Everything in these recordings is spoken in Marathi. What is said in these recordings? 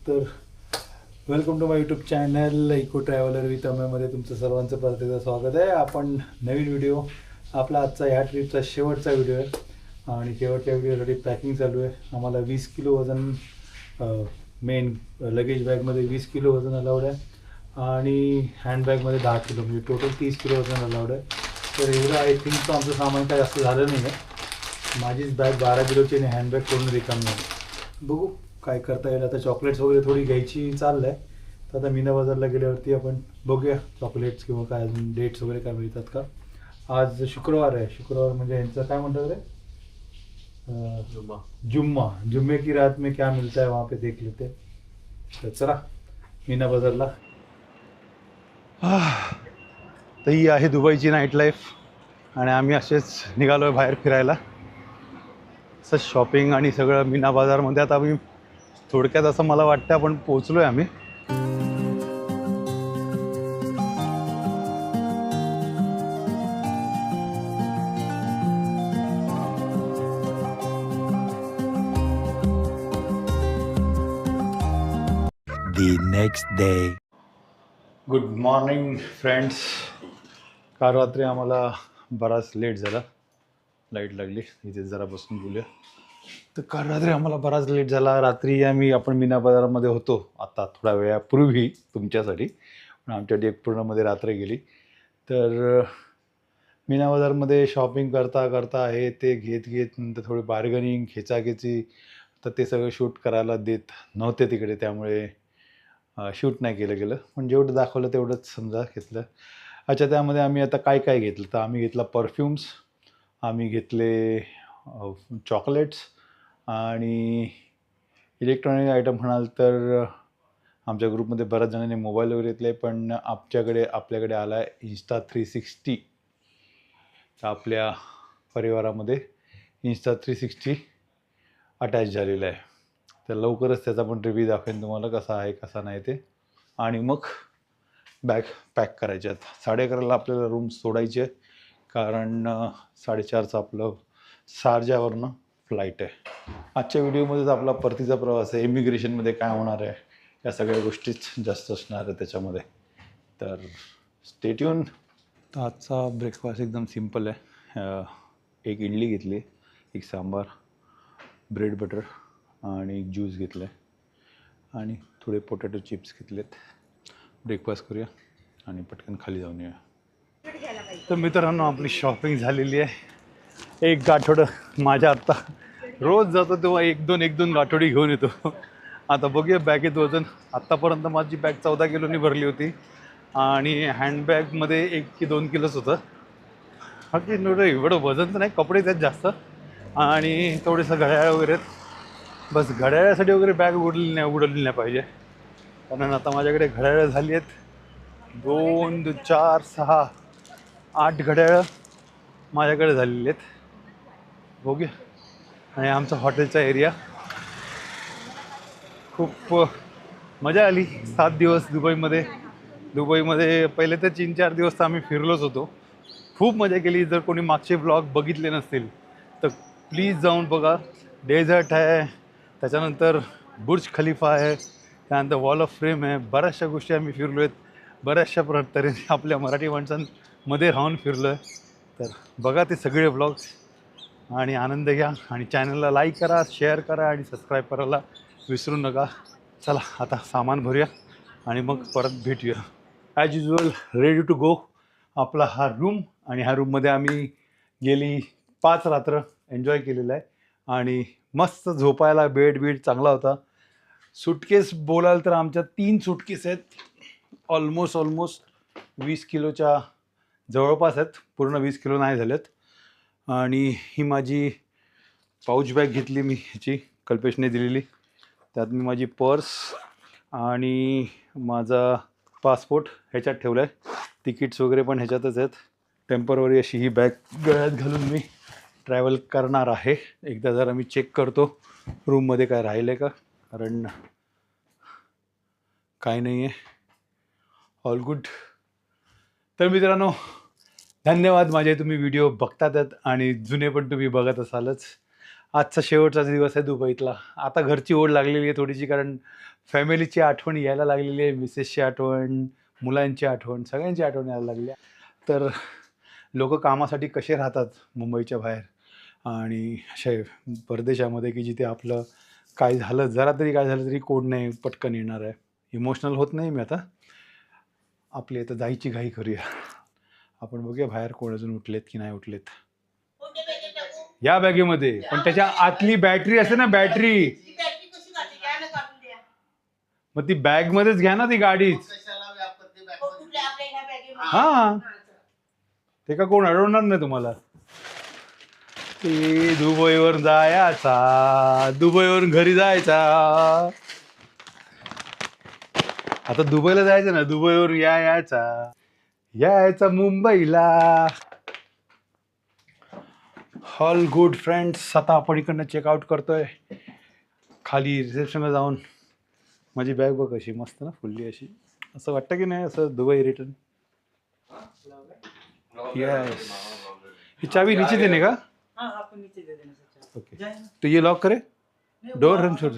तर welcome to my YouTube channel eco traveller with अमेमध्ये तुमचं सर्वांचं परत एकदा स्वागत आहे. आपण नवीन व्हिडिओ आपला आजचा ह्या ट्रिपचा शेवटचा व्हिडिओ आहे आणि शेवटच्या व्हिडिओसाठी पॅकिंग चालू आहे. आम्हाला 20 किलो वजन मेन लगेज बॅगमध्ये 20 किलो वजन अलाउड आहे आणि हँडबॅगमध्ये 10 किलो म्हणजे टोटल 30 किलो वजन अलाउड आहे. तर एवढं आय थिंक तर आमचं सामान काय जास्त झालं नाही आहे. माझीच बॅग 12 किलोची आणि हँडबॅग पूर्ण रिकामी आहे. बघू काय करता येईल. आता चॉकलेट्स वगैरे थोडी घ्यायची चाललं आहे. तर आता मीना बाजारला गेल्यावरती आपण बघूया चॉकलेट्स किंवा काय अजून डेट्स वगैरे काय मिळतात का. आज शुक्रवार आहे. शुक्रवार म्हणजे यांचं काय म्हणतात रे, जुम्मे की रात में क्या मिलता है वहाँ पे देख लेते. तर चला मीना बाजारला. तर ही आहे दुबईची नाईट लाईफ आणि आम्ही असेच निघालो आहे बाहेर फिरायला. असं शॉपिंग आणि सगळं मीना बाजारमध्ये. आता आम्ही थोडक्यात असं मला वाटतं आपण पोहोचलो आहे आम्ही. The next day. Good morning friends. काल रात्री आम्हाला बराच लेट झाला. लाईट लागली इथे जरा बसून बोलूया. तर काल रात्री आम्हाला बराच लेट झाला. रात्री आपण मीना बाजारामध्ये होतो आता थोड्या वेळापूर्वी तुमच्यासाठी, पण आमच्यासाठी एक पूर्णमध्ये रात्र गेली. तर मीना बाजारमध्ये शॉपिंग करता करता हे ते घेत नंतर थोडी बार्गनिंग खेचाखेची, तर ते सगळं शूट करायला देत नव्हते तिकडे, त्यामुळे शूट नाही केलं गेलं. पण जेवढं दाखवलं तेवढंच समजा घेतलं. अच्छा, त्यामध्ये आम्ही आता काय काय घेतलं तर आम्ही घेतला परफ्यूम्स, आम्ही घेतले चॉकलेट्स आणि इलेक्ट्रॉनिक आयटम म्हणाल तर आमच्या ग्रुपमध्ये बऱ्याच जणांनी मोबाईल वगैरे घेतले. पण आपल्याकडे आला आहे Insta360. आपल्या परिवारामध्ये Insta360 अटॅच झालेलं आहे. तर लवकरच त्याचा पण रिव्ह्यू दाखवेन तुम्हाला कसा आहे कसा नाही ते. आणि मग बॅग पॅक करायचे आहेत. 11:30ला आपल्याला रूम सोडायची आहे, कारण 4:30चं आपलं शारजावरनं फ्लाईट आहे. आजच्या व्हिडिओमध्येच आपला परतीचा प्रवास आहे. इमिग्रेशनमध्ये काय होणार आहे या सगळ्या गोष्टीच जास्त असणार आहे त्याच्यामध्ये. तर स्टे ट्यून. तर आजचा ब्रेकफास्ट एकदम सिम्पल आहे. एक इडली घेतली, एक सांबार, ब्रेड बटर आणि एक ज्यूस घेतलं आहे आणि थोडे पोटॅटो चिप्स घेतलेत. ब्रेकफास्ट करूया आणि पटकन खाली जाऊन येऊया. तर मित्रांनो, आपली शॉपिंग झालेली आहे. एक आठवडं माझ्या आत्ता रोज जातो तेव्हा एक दोन गाठोडी घेऊन येतो. आता बघूया बॅगेत वजन. आत्तापर्यंत माझी बॅग 14 किलोनी भरली होती आणि हँडबॅगमध्ये 1 की 2 किलोच होतं. बाकी एवढं वजन तर नाही. कपडे त्यात जास्त आणि थोडेसं घड्याळ वगैरे. बस घड्याळासाठी वगैरे बॅग उडली नाही पाहिजे, कारण आता माझ्याकडे घड्याळं झाली आहेत 2, 4, 6, 8 घड्याळं माझ्याकडे झालेली आहेत. बघूया. आणि आमचा हॉटेलचा एरिया खूप मजा आली. 7 दिवस दुबईमध्ये पहिले तर 3-4 दिवस तर आम्ही फिरलोच होतो. खूप मजा केली. जर कोणी मागचे ब्लॉग बघितले नसतील तर प्लीज जाऊन बघा. डेझर्ट आहे, त्याच्यानंतर बुर्ज खलिफा आहे, त्यानंतर वॉल ऑफ फ्रेम आहे. बऱ्याचशा गोष्टी आम्ही फिरलो आहेत. बऱ्याचशा तऱ्हेने आपल्या मराठी माणसांमध्ये राहून फिरलो आहे. तर बघा ते सगळे व्लॉग्स आणि आनंद घ्या. आणि चॅनलला लाईक करा, शेअर करा आणि सबस्क्राईब करायला विसरू नका. चला आता सामान भरूया आणि मग परत भेटूया. As usual ready to go. आपला हा रूम, आणि ह्या रूममध्ये आम्ही गेली 5 रात्र एन्जॉय केलेलं आहे. आणि मस्त झोपायला बेड चांगला होता. सुटकेस बोलाल तर आमच्या 3 सुटकेस आहेत. ऑलमोस्ट 20 किलोच्या जवळपास आहेत. पूर्ण 20 किलो नाही झालेत. आणि ही माझी पाऊच बॅग घेतली मी, ह्याची कल्पेशने दिलेली. त्यात मी माझी पर्स आणि माझा पासपोर्ट ह्याच्यात ठेवला आहे. तिकीट्स वगैरे पण ह्याच्यातच आहेत. टेम्पररी अशी ही बॅग गळ्यात घालून मी ट्रॅव्हल करणार आहे. एकदा जरा मी चेक करतो रूममध्ये काय राहिलं आहे का, कारण काय नाही आहे, ऑल गुड. तर मित्रांनो, धन्यवाद. माझे तुम्ही व्हिडिओ बघतातच आणि जुने पण तुम्ही बघत असालच. आजचा शेवटचा दिवस आहे दुबईतला. आता घरची ओढ लागलेली आहे थोडीशी, कारण फॅमिलीची आठवण यायला लागलेली आहे. मिसेसची आठवण, मुलांची आठवण, सगळ्यांची आठवण यायला लागली आहे. तर लोकं कामासाठी कसे राहतात मुंबईच्या बाहेर आणि अशा परदेशामध्ये, की जिथे आपलं काय झालं, जरा तरी काय झालं तरी कोण नाही पटकन येणार आहे. इमोशनल होत नाही मी आता. आपली आता जायची घाई करूया. आपण बघूया बाहेर कोण अजून उठलेत की नाही उठलेत. या बॅगेमध्ये पण त्याच्या आतली बॅटरी असते ना, बॅटरी. मग ती बॅग मध्येच घ्या ना ती गाडीच. हा, ते का कोण अडवणार नाही तुम्हाला. ते दुबईवर जायचा, दुबईवरून घरी जायचा. आता दुबईला जायचं ना, दुबईवरून यायचा मुंबईला. ऑल गुड फ्रेंड्स, आता आपण इकडनं चेकआउट करतोय. खाली रिसेप्शनला जाऊन माझी बॅग बघ अशी मस्त ना, फुल्ली अशी. असं वाटतं की नाही असं दुबई रिटर्न. यस, ही चाबी नीचे देने का? ओके, तो ये लॉक करे, डोर रन छोड़.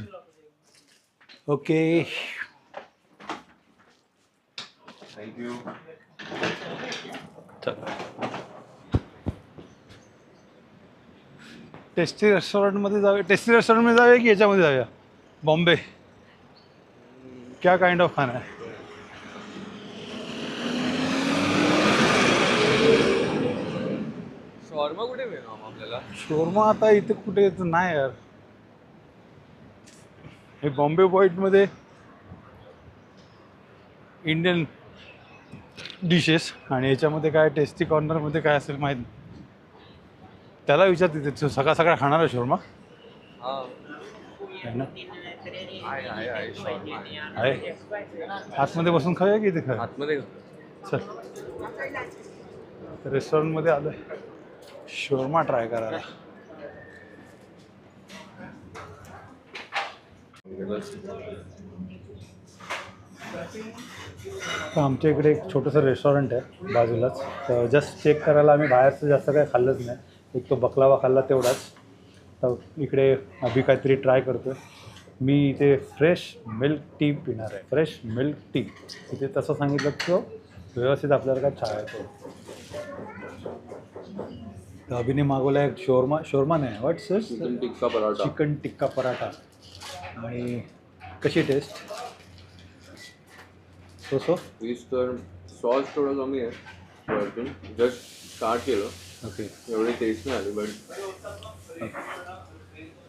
Okay, thank you. टेस्टी रेस्टॉरंटमध्ये जाऊया. टेस्टी रेस्टॉरंटमध्ये जाऊया की याच्यामध्ये जाऊया, बॉम्बे? क्या काइंड ऑफ खाना है? शॉर्मा कुठे मिळणार आपल्याला? शोरमा आता इथे कुठे येतं नाही यार. हे बॉम्बे पॉईंटमध्ये इंडियन डिशेस आणि याच्यामध्ये काय टेस्टी कॉर्नरमध्ये काय असेल माहीत नाही. त्याला विचार तिथे सकाळ सकाळ खाणार आहे शोरमा आहे ना? आहे आतमध्ये बसून खाऊया की इथे खाऊया? आतमध्ये चल, रेस्टॉरंटमध्ये आलोय शोरमा ट्राय करायला. तर आमच्या इकडे एक छोटंसं रेस्टॉरंट आहे बाजूलाच. तर जस्ट चेक करायला आम्ही बाहेरचं जास्त काही खाल्लंच नाही. एक तो बकलावा खाल्ला तेवढाच. तर इकडे अभि काहीतरी ट्राय करतो. मी इथे फ्रेश मिल्क टी पिणार आहे. फ्रेश मिल्क टी इथे तसं सांगितलं तो व्यवस्थित आपल्याला काय छाया येतो. तर अभिने मागवला एक शोरमा नाही, what sir? Chicken tikka paratha. Chicken tikka paratha. आणि कशी टेस्ट? सो वीस तर सॉस थोडं कमी आहे वरतून. जस्ट स्टार्ट केलं, ओके. एवढी टेस्ट नाही आली बट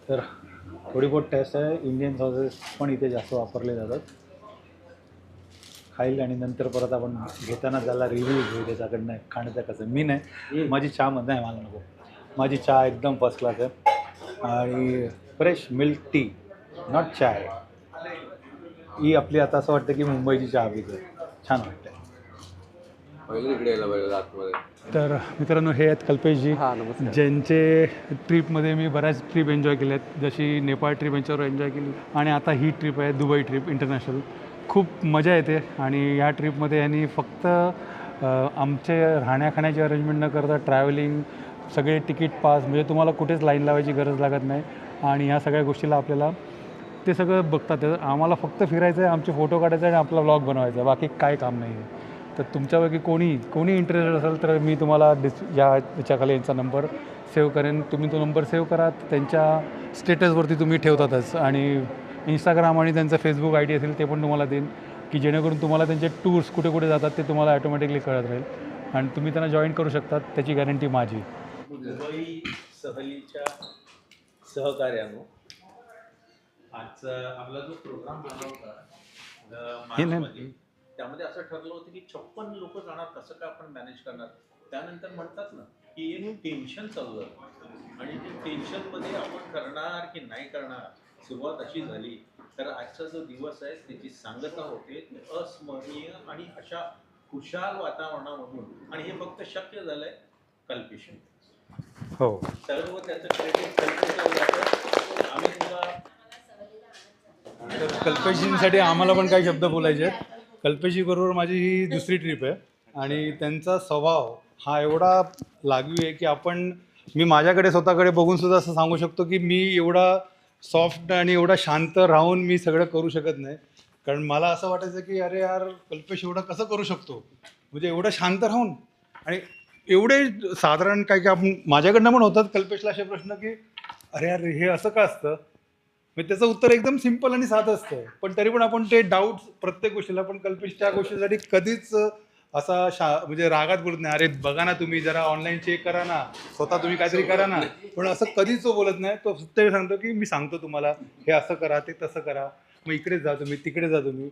तर थोडी बहुत टेस्ट आहे. इंडियन सॉसेस पण इथे जास्त वापरले जातात. खाईल आणि नंतर परत आपण घेताना त्याला रिव्ह्यू घेऊ त्याच्याकडनं खाण्याचं कसं. मी नाही, माझी चहा मध्ये आहे, मला नको. माझी चहा एकदम फर्स्ट क्लास आहे. आणि फ्रेश मिल्क टी, नॉट चाय. ही आपली आता असं वाटतं की मुंबईची चहा पितो, छान वाटतं. पहिले इकडे यायला पाहिजे आतमध्ये. तर मित्रांनो, हे आहेत कल्पेशजी, ज्यांचे ट्रिपमध्ये मी बऱ्याच ट्रिप एन्जॉय केल्या आहेत. जशी नेपाळ ट्रिप यांच्यावर एन्जॉय केली आणि आता ही ट्रिप आहे दुबई ट्रिप इंटरनॅशनल. खूप मजा येते. आणि ह्या ट्रिपमध्ये यांनी फक्त आमचे राहण्याखाण्याची अरेंजमेंट न करता ट्रॅव्हलिंग, सगळे तिकीट पास, म्हणजे तुम्हाला कुठेच लाईन लावायची गरज लागत नाही. आणि ह्या सगळ्या गोष्टीला आपल्याला ते सगळं बघतात. आम्हाला फक्त फिरायचं आहे, आमचे फोटो काढायचे आणि आपला व्लॉग बनवायचा आहे, बाकी काय काम नाही आहे. तर तुमच्यापैकी कोणी इंटरेस्टेड असेल तर मी तुम्हाला याच्याखाली यांचा नंबर सेव्ह करेन. तुम्ही तो नंबर सेव्ह करा. त्यांच्या स्टेटसवरती तुम्ही ठेवतातच. आणि इंस्टाग्राम आणि त्यांचं फेसबुक ID असेल ते पण तुम्हाला देईन, की जेणेकरून तुम्हाला त्यांचे टूर्स कुठे कुठे जातात ते तुम्हाला ॲटोमॅटिकली कळत राहील आणि तुम्ही त्यांना जॉईन करू शकतात. त्याची गॅरंटी माझी. दुबई सहलीच्या सहकार्यानं आजचा आपला जो प्रोग्राम झाला होता मार्चमध्ये, त्यामध्ये असं ठरलं होतं की 56 लोक जाणार, कसं काय आपण मॅनेज करणार. त्यानंतर म्हणतात ना की एक टेन्शन चालू झालं आणि ते टेन्शनमध्ये आपण करणार की नाही करणार सुरुवात अशी झाली. तर आजचा जो दिवस आहे त्याची सांगता होते अस्मरणीय आणि अशा खुशाल वातावरणामधून. आणि हे फक्त शक्य झालंय कल्पेशने. हो, सर्व त्याचं क्रेडिट कल्पेशला जातं. आम्ही तुला तर कल्पेशजींसाठी आम्हाला पण काही शब्द बोलायचे आहेत. कल्पेशजी बरोबर माझी ही दुसरी ट्रिप आहे आणि त्यांचा स्वभाव हा एवढा लागू आहे की आपण मी माझ्याकडे स्वतःकडे बघून सुद्धा असं सांगू शकतो की मी एवढा सॉफ्ट आणि एवढा शांत राहून मी सगळं करू शकत नाही. कारण मला असं वाटायचं की अरे यार कल्पेश एवढं कसं करू शकतो, म्हणजे एवढं शांत राहून. आणि एवढे साधारण काय की आपण माझ्याकडनं पण होतात कल्पेशला असे प्रश्न की अरे यार हे असं का असतं, म्हणजे त्याचं उत्तर एकदम सिम्पल आणि साधं असतं, पण तरी पण आपण ते डाऊट्स प्रत्येक गोष्टीला. पण कल्पेश त्या गोष्टीसाठी कधीच असा म्हणजे रागात बोलत नाही. अरे बघा ना तुम्ही जरा ऑनलाईन चेक करा ना, स्वतः तुम्ही काहीतरी करा ना. पण असं कधीच तो बोलत नाही. तो फक्त सांगतो की मी सांगतो तुम्हाला हे असं करा, ते तसं करा, मग इकडे जा तुम्ही, तिकडे जा तुम्ही.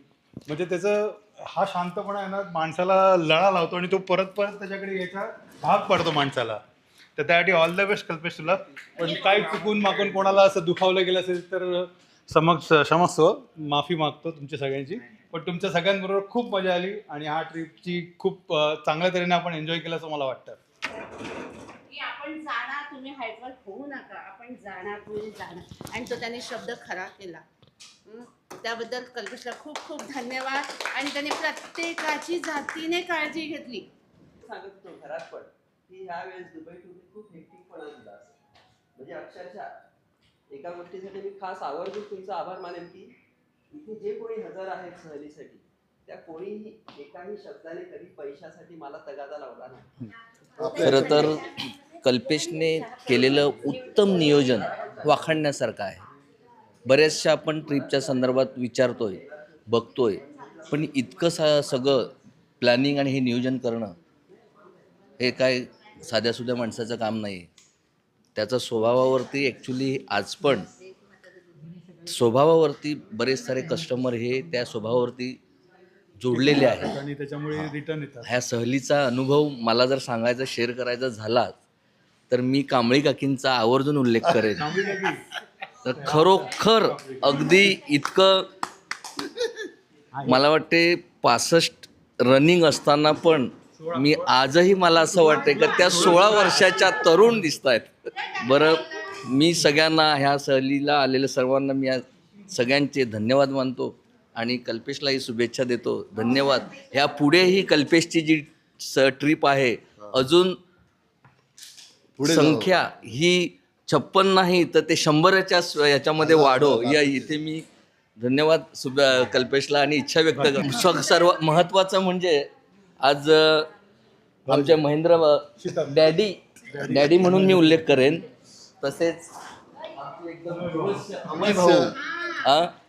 म्हणजे त्याचं हा शांतपणा आहे ना माणसाला लळा लावतो आणि तो परत परत त्याच्याकडे यायचा भाग पडतो माणसाला. तर त्यासाठी ऑल द बेस्ट कल्पेश तुला. पण काही चुकून मागून कोणाला असं दुखावलं गेलं असेल तर क्षमस्व, माफी मागतो तुमच्या सगळ्यांची. पण तुमच्या सगळ्यांबरोबर खूप मजा आली आणि हा ट्रिपची खूप चांगल्या तऱ्हेने आपण एन्जॉय केलं असं मला वाटतं. आपण जाणार, तुम्ही हायपर होऊ नका, आपण जाणार, तुम्ही जाणार. आणि तो त्याने शब्द खरा केला. त्याबद्दल कल्पेशला खूप खूप धन्यवाद. आणि त्याने प्रत्येकाची जातीने काळजी घेतली. सांगत होतो घरात पण की ह्या वेळेस दुबई तुम्ही खूप हेक्टिकपणा दिला असेल. म्हणजे अक्षरशः एका गोष्टीसाठी मी खास आवर्जून तुमचा आभार मानेन की इथे जे कोणी हजर आहेत सहलीसाठी त्या कोणीही एकाही शब्दाने कधी पैशासाठी मला तगादा लावला नाही. खरं तर कल्पेशने केलेलं उत्तम नियोजन वाखाणण्यासारखं आहे. बऱ्याचशा आपण ट्रिपच्या संदर्भात विचारतोय, बघतोय, पण इतकं सगळं प्लॅनिंग आणि हे नियोजन करणं हे काय साध्यासुध्या माणसाचं काम नाही. त्याचा स्वभावावरती ॲक्च्युली आज पण स्वभावावरती बरेच सारे कस्टमर हे त्या स्वभावावरती जोडलेले आहेत आणि त्याच्यामुळे रिटर्न येतात. ह्या सहलीचा अनुभव मला जर सांगायचा, शेअर करायचा झाला तर मी कांबळी काकींचा आवर्जून उल्लेख करेन. तर खरोखर अगदी इतकं मला वाटते 65 रनिंग असताना पण मी आजही मला असं वाटते की त्या 16 वर्षाच्या तरुण दिसत आहेत. बरं, मी सगळ्यांना ह्या सहलीला आलेल्या सर्वांना मी सगळ्यांचे धन्यवाद मानतो आणि कल्पेशलाही शुभेच्छा देतो. धन्यवाद. ह्या पुढेही कल्पेशची जी ट्रिप आहे अजून संख्या ही 56 नाही तर ते 100च्या याच्यामध्ये वाढो या इथे मी धन्यवाद कल्पेशला आणि इच्छा व्यक्त करतो. सर्व महत्त्वाचं म्हणजे आज आमच्या महेंद्र डॅडी म्हणून मी उल्लेख करेन. तसेच अमय भाऊ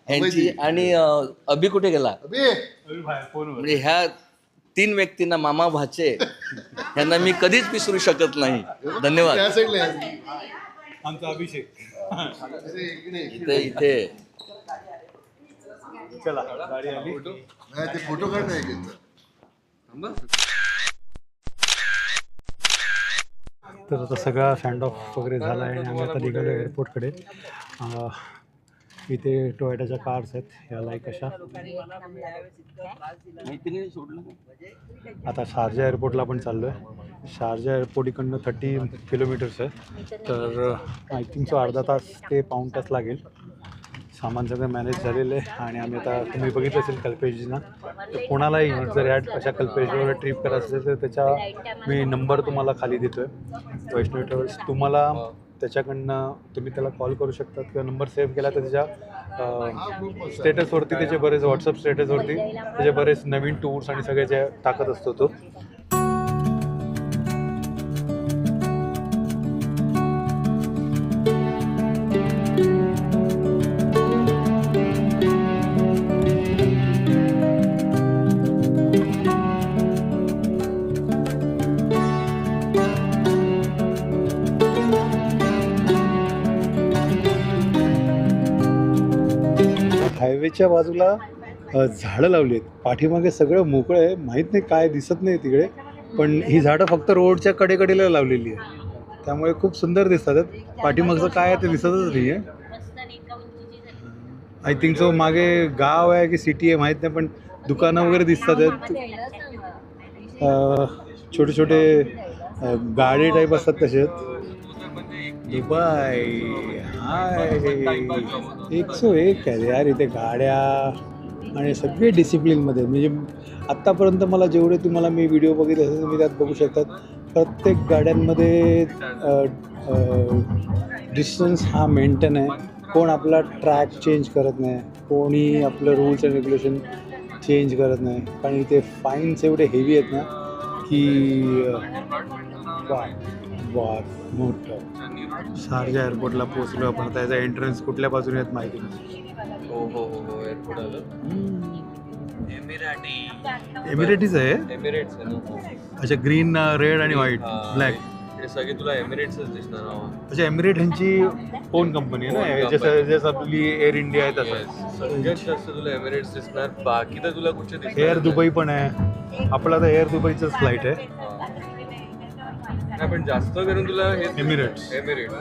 ह्यांची आणि अभि कुठे गेला, म्हणजे ह्या 3 व्यक्तींना, मामा भाचे, ह्यांना मी कधीच विसरू शकत नाही. धन्यवाद. आमचा अभिषेक इथे चला गाडी आली. फोटो काढ नाही. तर आता सगळा सँड ऑफ वगैरे झाला आहे आणि आम्ही आता निघालो एअरपोर्टकडे. इथे टोयोटाच्या कार्स आहेत, ह्या लाईक अशा. आता शारजा एअरपोर्टला आपण चाललो आहे. शारजा एअरपोर्ट इकडनं 30 किलोमीटर्स आहे, तर आय थिंक सो अर्धा तास ते पाऊण तास लागेल. सामान सगळं मॅनेज झालेलं आहे आणि आम्ही आता, तुम्ही बघितलं असेल कल्पेशजीना, तर कोणालाही जर ह्या अशा कल्पेशवर ट्रिप करायचं असेल तर त्याचा मी नंबर तुम्हाला खाली देतो आहे, वैष्णवी ट्रॅव्हल्स. तुम्हाला त्याच्याकडनं तुम्ही त्याला कॉल करू शकतात किंवा नंबर सेव्ह केला तर त्याच्या स्टेटसवरती, त्याचे बरेच व्हॉट्सअप स्टेटसवरती त्याचे बरेच नवीन टूर्स आणि सगळे जे टाकत असतो तो. हायवेच्या बाजूला झाडं लावली आहेत, पाठीमागे सगळं मोकळं आहे, माहीत नाही काय दिसत नाही तिकडे, पण ही झाडं फक्त रोडच्या कडेकडेला लावलेली आहे, त्यामुळे खूप सुंदर दिसतात. पाठीमागचं काय आहे ते दिसतच नाही आहे. आय थिंक सो मागे गाव आहे की सिटी आहे माहीत नाही, पण दुकानं वगैरे दिसतात आहेत. छोटे छोटे गाडी टाईप असतात तसेच. दुबई हाय 101 आहे यार इथे गाड्या आणि सगळे डिसिप्लिनमध्ये. म्हणजे आत्तापर्यंत मला जेवढे तुम्हाला मी व्हिडिओ बघितले असेल तुम्ही त्यात बघू शकतात प्रत्येक गाड्यांमध्ये डिस्टन्स हा मेंटेन आहे. कोण आपला ट्रॅक चेंज करत नाही, कोणी आपलं रूल्स अँड रेग्युलेशन चेंज करत नाही. कारण इथे फाईन्स एवढे हेवी आहेत ना की मोठं. शारजा एअरपोर्टला पोचलो आपण. आता याचा एंट्रन्स कुठल्या बाजूने आहेत माहिती नाही. हो एअरपोर्ट आलं. एमिरेटीज आहे. एमिरेट्स अच्छा, ग्रीन, रेड आणि व्हाईट, ब्लॅक. हे सगळे तुला एमिरेट्सच दिसणार. अच्छा, एमिरेट ह्यांची ओन कंपनी आहे ना, जसं आपली एअर इंडिया आहे तसं. सगळ्यात जास्त तुला एमिरेट्स दिसणार. बाकी तर तुला कुठचे दिसणार? एअर दुबई पण आहे. आपला तर एअर दुबईचंच फ्लाईट आहे. नाही, पण जास्त करून तुला हे एमिरेट्स. एमिरेट.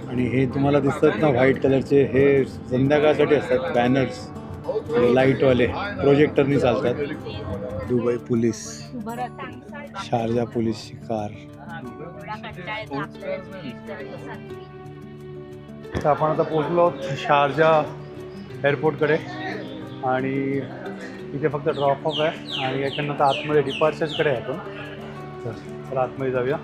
आणि हे तुम्हाला दिसतात ना व्हाईट कलरचे, हे संध्याकाळसाठी असतात बॅनर्स, लाईटवाले, प्रोजेक्टरनी चालतात. दुबई पोलीस, शारजा पोलीसची कार. तर आपण आता पोचलो आहोत शारजा एअरपोर्टकडे आणि इथे फक्त ड्रॉप ऑफ आहे आणि याच्यानं आता आतमध्ये डिपार्चर्सकडे आहे आपण. तर आतमध्ये जाऊया.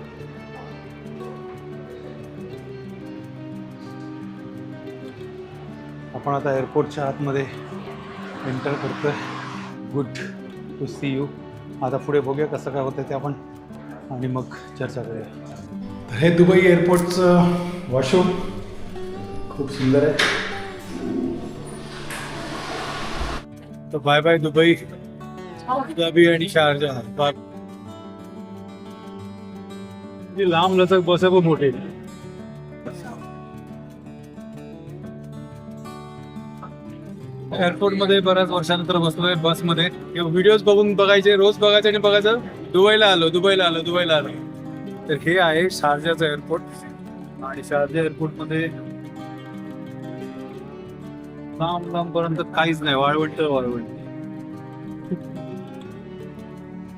आपण आता एअरपोर्टच्या आतमध्ये एंटर करतोय. Good to see you. आता पुढे बघूया कसं काय होतं ते आपण आणि मग चर्चा करूया. तर हे दुबई एअरपोर्टचं वॉशरूम खूप सुंदर आहे. तर बाय बाय दुबई, अबुधाबी आणि शारजा. लांब लचक बस आहे पण मोठे. एअरपोर्टमध्ये बऱ्याच वर्षानंतर बसलोय बसमध्ये. व्हिडिओज बघायचे, रोज बघायचे आणि बघायचं दुबईला आलो. तर हे आहे शारजाचं एअरपोर्ट आणि शारजा एअरपोर्टमध्ये लांबपर्यंत काहीच नाही, वाळवंट.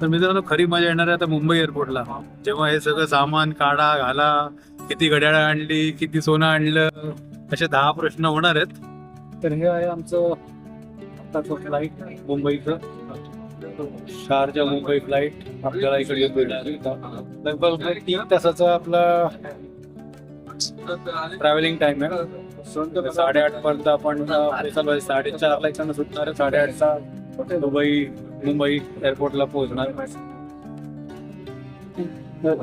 तर मित्रांनो, खरी मजा येणार आहे आता मुंबई एअरपोर्टला, जेव्हा हे सगळं सामान काढा घाला, किती घड्याळं आणली, किती सोनं आणलं, असे 10 प्रश्न होणार आहेत. तर हे आहे आमचं आताचं फ्लाईट मुंबईचं, शारजा मुंबई फ्लाईट. आपल्याला इकडे लगभग 3 तासाचा आपला ट्रॅव्हलिंग टाइम आहे. 8:30 पर्यंत आपण 4:30ला इकडनं सुटणार आहे. 8:30चा दुबई मुंबई एअरपोर्टला पोहोचणार.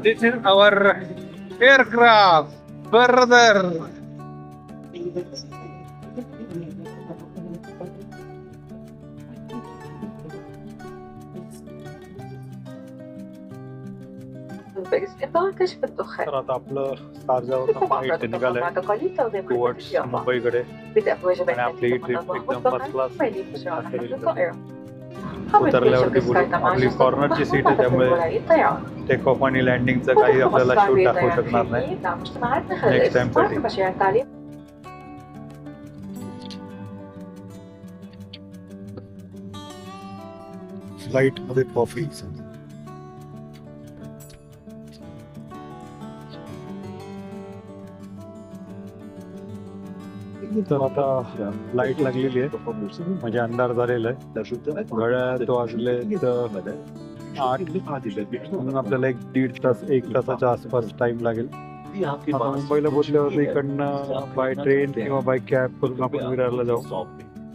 दिस इज आवर एअरक्राफ्ट ब्रदर. तर आता आपलं शारजावरनं फ्लाईट निघालंय टुवर्ड्स मुंबईकडे आणि आपली ही ट्रिप एकदम फर्स्ट क्लास. उतरल्यावरती बोलू. आपली कॉर्नरची सीट आहे त्यामुळे टेक ऑफ आणि लँडिंगचं काही आपल्याला शूट दाखवू शकणार नाही नेक्स्ट टाइमसाठी. फ्लाईट मध्ये कॉफी. तर आता लाईट लागलेली आहे, म्हणजे अंधार झालेला आहे. घड्याळ वाजले 8 म्हणून आपल्याला 1 तासाच्या आसपास टाइम लागेल. आता मुंबईला पोहोचल्यावर इकडनं बाय ट्रेन किंवा बाय कॅब करून आपण विरारला जाऊ.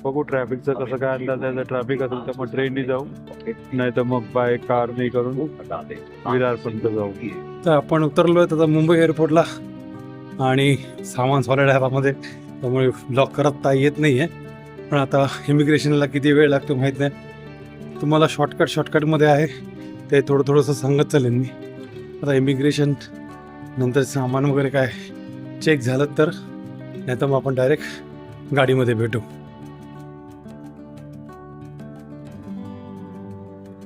बघू ट्रॅफिकचं कसं काय अंदाज आहे. जर ट्रॅफिक असेल तर मग ट्रेननी जाऊ, नाही तर मग बाय कारने करून विरारपर्यंत जाऊ. तर आपण उतरलोय आता मुंबई एअरपोर्टला आणि सामान सॉलिड आहे ह्यामध्ये, त्यामुळे ब्लॉक करता येत नाही आहे. पण आता इमिग्रेशनला किती वेळ लागतो माहीत नाही. तुम्हाला शॉर्टकटमध्ये आहे ते थोडंसं सांगत चालेल मी. आता इमिग्रेशन नंतर सामान वगैरे काय चेक झालं तर, नाही तर मग आपण डायरेक्ट गाडीमध्ये भेटू.